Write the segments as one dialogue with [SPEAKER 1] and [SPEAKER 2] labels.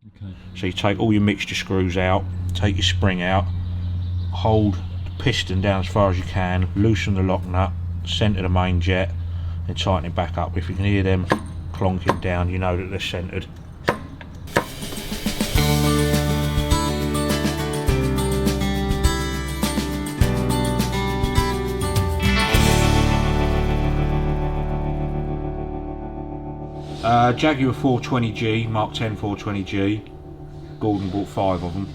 [SPEAKER 1] Okay.
[SPEAKER 2] So you take all your mixture screws out, take your spring out, hold the piston down as far as you can, loosen the lock nut, centre the main jet, and tighten it back up. If you can hear them clonking down, you know that they're centred. Jaguar 420G, Mark 10 420G. Gordon bought 5 of them.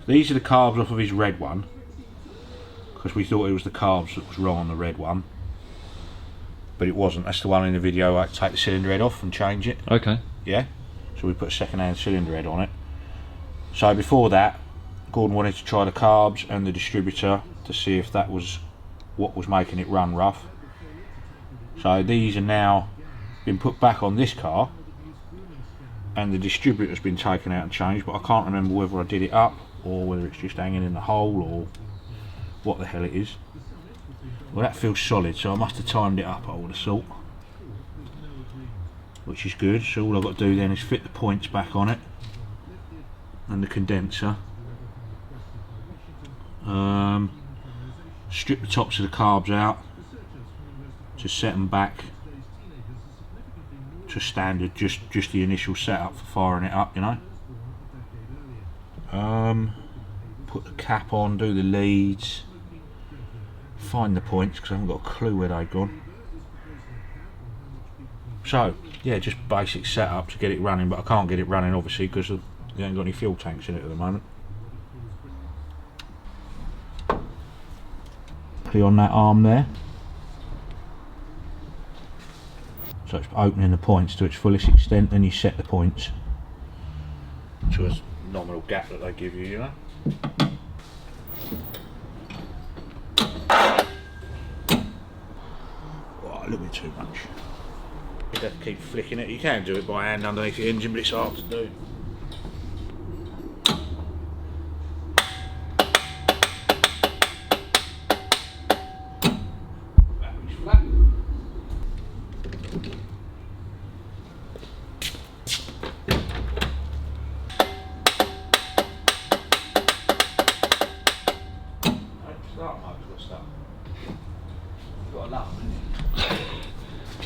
[SPEAKER 2] These are the carbs off of his red one, because we thought it was the carbs that was wrong on the red one, but it wasn't. That's the one in the video. I had to take the cylinder head off and change it.
[SPEAKER 1] Okay.
[SPEAKER 2] Yeah, so we put a second-hand cylinder head on it. So before that, Gordon wanted to try the carbs and the distributor to see if that was what was making it run rough. So these are now been put back on this car, and the distributor's been taken out and changed, but I can't remember whether I did it up or whether it's just hanging in the hole or what the hell it is. Well, that feels solid, so I must have timed it up, I would have thought, which is good. So all I've got to do then is fit the points back on it and the condenser, strip the tops of the carbs out, just set them back to standard, just the initial setup for firing it up, you know. Put the cap on, do the leads, find the points because I haven't got a clue where they've gone. So yeah, just basic setup to get it running, but I can't get it running obviously because you ain't got any fuel tanks in it at the moment. Put on that arm there. So it's opening the points to its fullest extent, then you set the points to a nominal gap that they give you, you know. Oh, a little bit too much. You have to keep flicking it. You can do it by hand underneath the engine, but it's hard to do.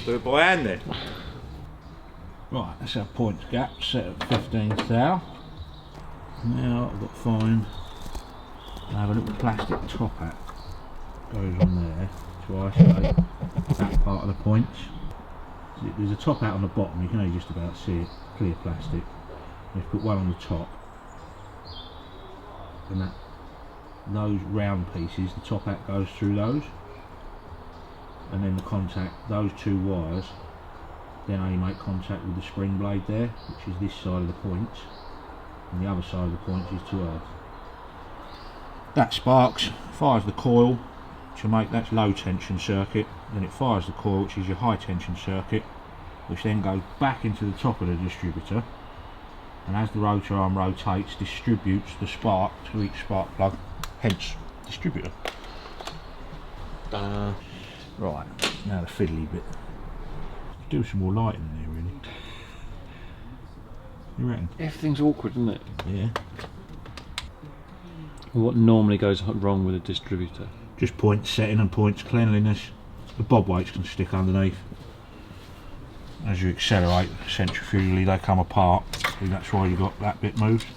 [SPEAKER 2] Do it by hand then. Right, that's our points gap set at 15 thou. Now I've got to find, I have a little plastic top hat goes on there to isolate that part of the points. There's a top hat on the bottom, you can only just about see it, clear plastic. Let's put one on the top, and that those round pieces, the top hat goes through those, and then the contact, those two wires then only make contact with the spring blade there, which is this side of the points, and the other side of the points is to earth. That sparks, fires the coil to make, that's low tension circuit, then it fires the coil, which is your high tension circuit, which then goes back into the top of the distributor, and as the rotor arm rotates, distributes the spark to each spark plug, hence distributor. Right, now the fiddly bit. Do some more lighting in there, really. You reckon?
[SPEAKER 1] Everything's awkward, isn't it?
[SPEAKER 2] Yeah.
[SPEAKER 1] What normally goes wrong with a distributor?
[SPEAKER 2] Just points setting and points cleanliness. The bob weights can stick underneath. As you accelerate centrifugally, they come apart. So that's why you got that bit moved.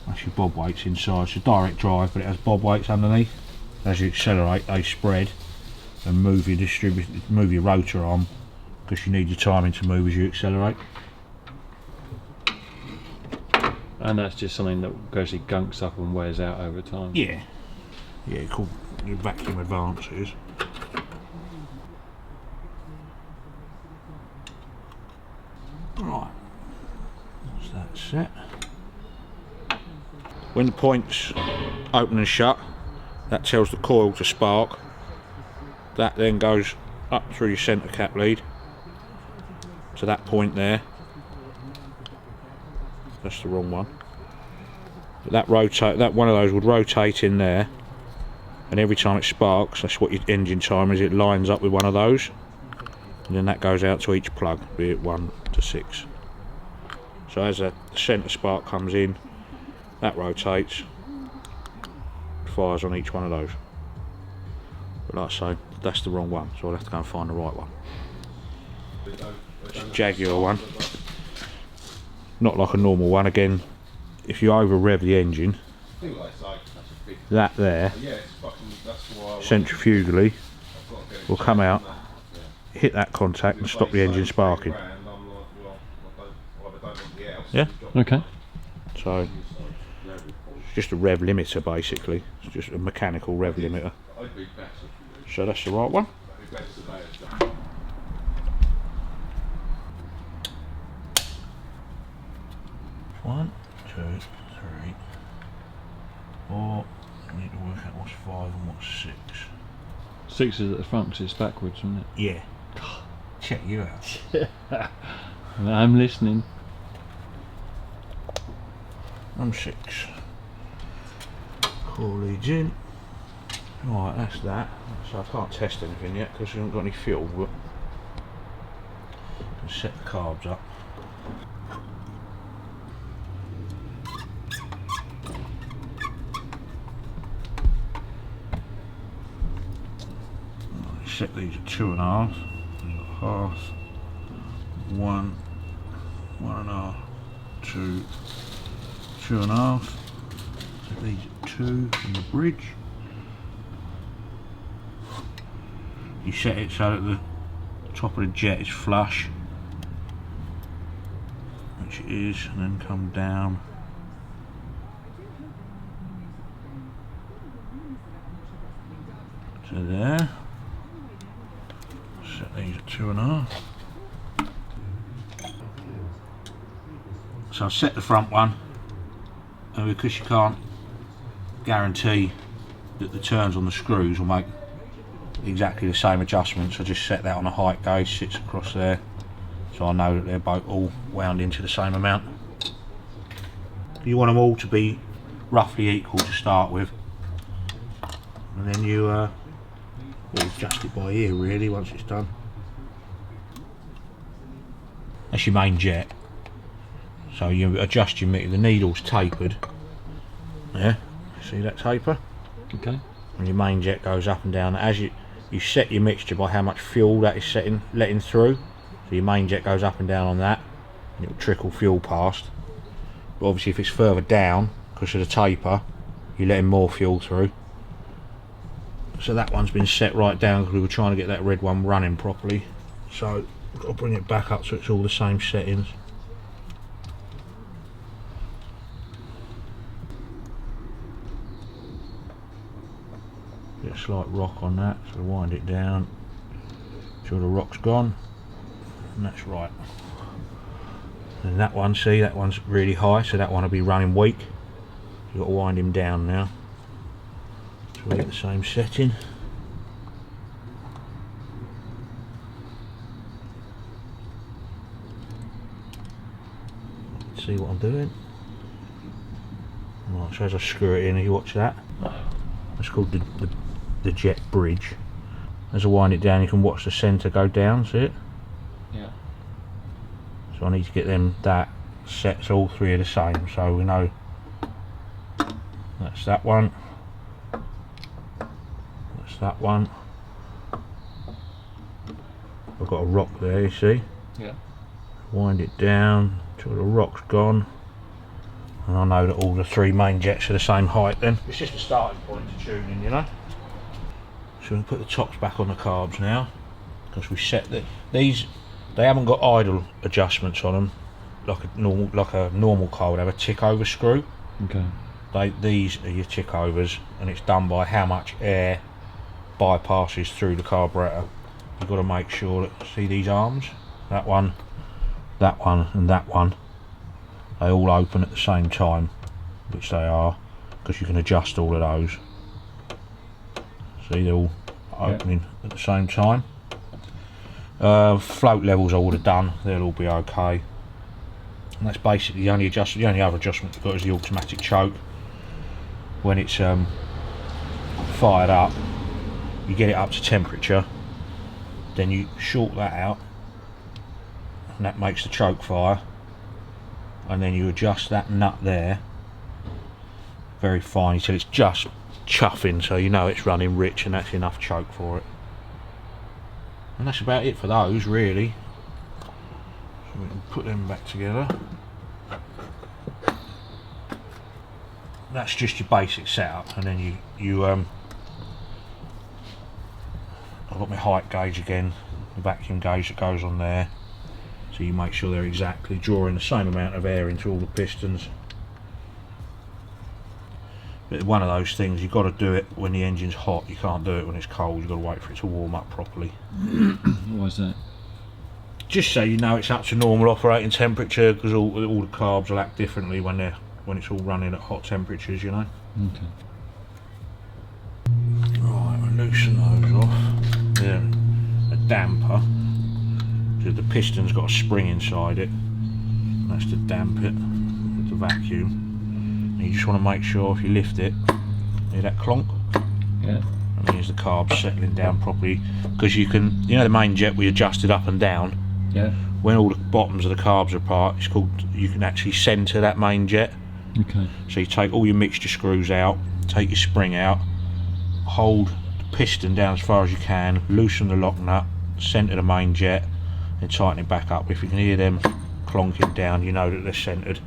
[SPEAKER 2] That's your bob weights inside. It's a direct drive, but it has bob weights underneath. As you accelerate, they spread and move your distributor, move your rotor arm, because you need your timing to move as you accelerate.
[SPEAKER 1] And that's just something that gradually gunks up and wears out over time.
[SPEAKER 2] Yeah, yeah, called vacuum advances. Right, that's that set. When the points open and shut, that tells the coil to spark. That then goes up through your centre cap lead to that point there. That's the wrong one. But that rotate, that one of those would rotate in there, and every time it sparks, that's what your engine timer is. It lines up with one of those, and then that goes out to each plug, be it 1 to 6. So as the centre spark comes in, that rotates, fires on each one of those. But like I say, that's the wrong one, so I'll have to go and find the right one. It's a Jaguar one, not like a normal one. Again, if you over rev the engine, that there, centrifugally, will come out, hit that contact and stop the engine sparking. Yeah?
[SPEAKER 1] Okay.
[SPEAKER 2] So, it's just a rev limiter basically. It's just a mechanical rev limiter. So that's the right one. 1, 2, 3, 4. I need to work out what's 5 and what's 6.
[SPEAKER 1] 6 is at the front because it's backwards, isn't it?
[SPEAKER 2] Yeah. Check you out.
[SPEAKER 1] I'm listening.
[SPEAKER 2] I'm 6. Core leads in. Right, that's that. So I can't test anything yet because we haven't got any fuel, but I can set the carbs up. Set these at 2.5. Half, 1, 1.5, 2, 2.5. Set these at 2 in the bridge. You set it so that the top of the jet is flush, which it is, and then come down. To there. Set these at 2.5. So I've set the front one, and because you can't guarantee that the turns on the screws will make exactly the same adjustments, I just set that on a height gauge, sits across there, so I know that they're both all wound into the same amount. You want them all to be roughly equal to start with, and then you adjust it by ear really once it's done. That's your main jet. So you adjust your meter, the needle's tapered. Yeah, see that taper?
[SPEAKER 1] Okay.
[SPEAKER 2] And your main jet goes up and down. As you set your mixture by how much fuel that is letting through. So your main jet goes up and down on that, and it will trickle fuel past. But obviously if it's further down, because of the taper, you're letting more fuel through. So that one's been set right down because we were trying to get that red one running properly. So I've got to bring it back up so it's all the same settings. Get a slight rock on that, so wind it down till the rock's gone, and that's right. And that one, see, that one's really high, so that one will be running weak. You've got to wind him down now. So we get the same setting. See what I'm doing. Right, so as I screw it in, you watch that. It's called the jet bridge. As I wind it down, you can watch the centre go down, see it?
[SPEAKER 1] Yeah.
[SPEAKER 2] So I need to get that set so all three are the same, so we know that's that one. That one. I've got a rock there, you see?
[SPEAKER 1] Yeah.
[SPEAKER 2] Wind it down till the rock's gone, and I know that all the three main jets are the same height then. It's just a starting point to tuning, you know? So we'll put the tops back on the carbs now, because we set these, they haven't got idle adjustments on them like a normal car would have a tick over screw.
[SPEAKER 1] Okay.
[SPEAKER 2] These are your tick overs, and it's done by how much air bypasses through the carburetor. You've got to make sure that, see these arms, that one and that one, they all open at the same time, which they are, because you can adjust all of those. See, they're all opening at the same time. Float levels I would have done, they'll all be okay. And that's basically the only adjustment. The only other adjustment you've got is the automatic choke. When it's fired up, you get it up to temperature, then you short that out, and that makes the choke fire, and then you adjust that nut there very fine until it's just chuffing, so you know it's running rich, and that's enough choke for it. And that's about it for those, really. So we can put them back together. That's just your basic setup, and then I've got my height gauge again, the vacuum gauge that goes on there, so you make sure they're exactly drawing the same amount of air into all the pistons. But one of those things, you've got to do it when the engine's hot, you can't do it when it's cold, you've got to wait for it to warm up properly.
[SPEAKER 1] Why is that?
[SPEAKER 2] Just so you know it's up to normal operating temperature, because all the carbs will act differently when it's all running at hot temperatures, you know.
[SPEAKER 1] Okay.
[SPEAKER 2] Right, I'll loosen those off. Yeah, a damper. So the piston's got a spring inside it. That's to damp it with the vacuum. And you just want to make sure if you lift it, hear that clonk?
[SPEAKER 1] Yeah.
[SPEAKER 2] And here's the carbs settling down properly. Because you can, you know the main jet we adjusted up and down?
[SPEAKER 1] Yeah.
[SPEAKER 2] When all the bottoms of the carbs are apart, it's called, you can actually centre that main jet.
[SPEAKER 1] Okay.
[SPEAKER 2] So you take all your mixture screws out, take your spring out, hold the piston down as far as you can, loosen the lock nut, centre the main jet, and tighten it back up. If you can hear them clonking down, you know that they're centred,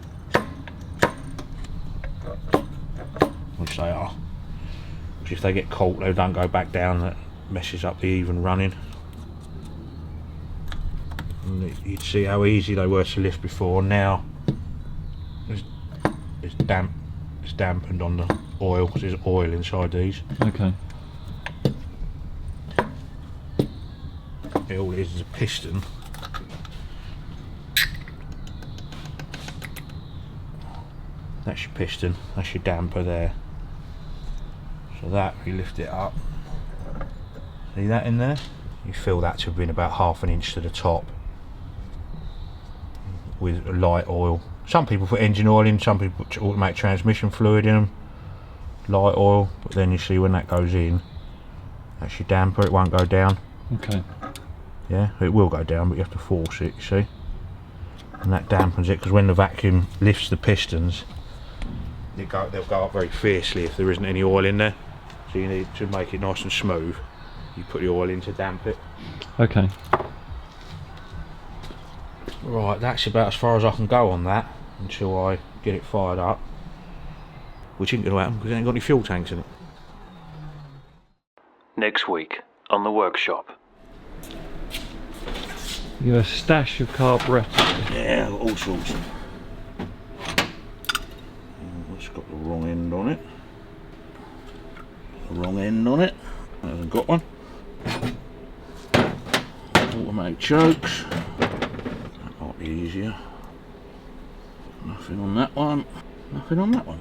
[SPEAKER 2] which they are. Because if they get caught, they don't go back down, that messes up the even running. And you'd see how easy they were to lift before. Now it's damp, it's dampened on the oil, because there's oil inside these.
[SPEAKER 1] Okay.
[SPEAKER 2] All it is a piston. That's your piston, that's your damper there. So that, you lift it up. See that in there? You feel that to have been about ½ an inch to the top with light oil. Some people put engine oil in, some people put automatic transmission fluid in them. Light oil, but then you see when that goes in, that's your damper, it won't go down.
[SPEAKER 1] Okay.
[SPEAKER 2] Yeah, it will go down, but you have to force it, you see. And that dampens it, because when the vacuum lifts the pistons, they'll go up very fiercely if there isn't any oil in there. So you need to make it nice and smooth. You put the oil in to damp it.
[SPEAKER 1] Okay.
[SPEAKER 2] Right, that's about as far as I can go on that until I get it fired up. Which ain't going to happen because it ain't got any fuel tanks in it.
[SPEAKER 1] Next week on the workshop. You have a stash of carburetors.
[SPEAKER 2] Yeah, all sorts. It's got the wrong end on it. The wrong end on it. It hasn't got one. Automatic chokes. That might be easier. Nothing on that one. Nothing on that one.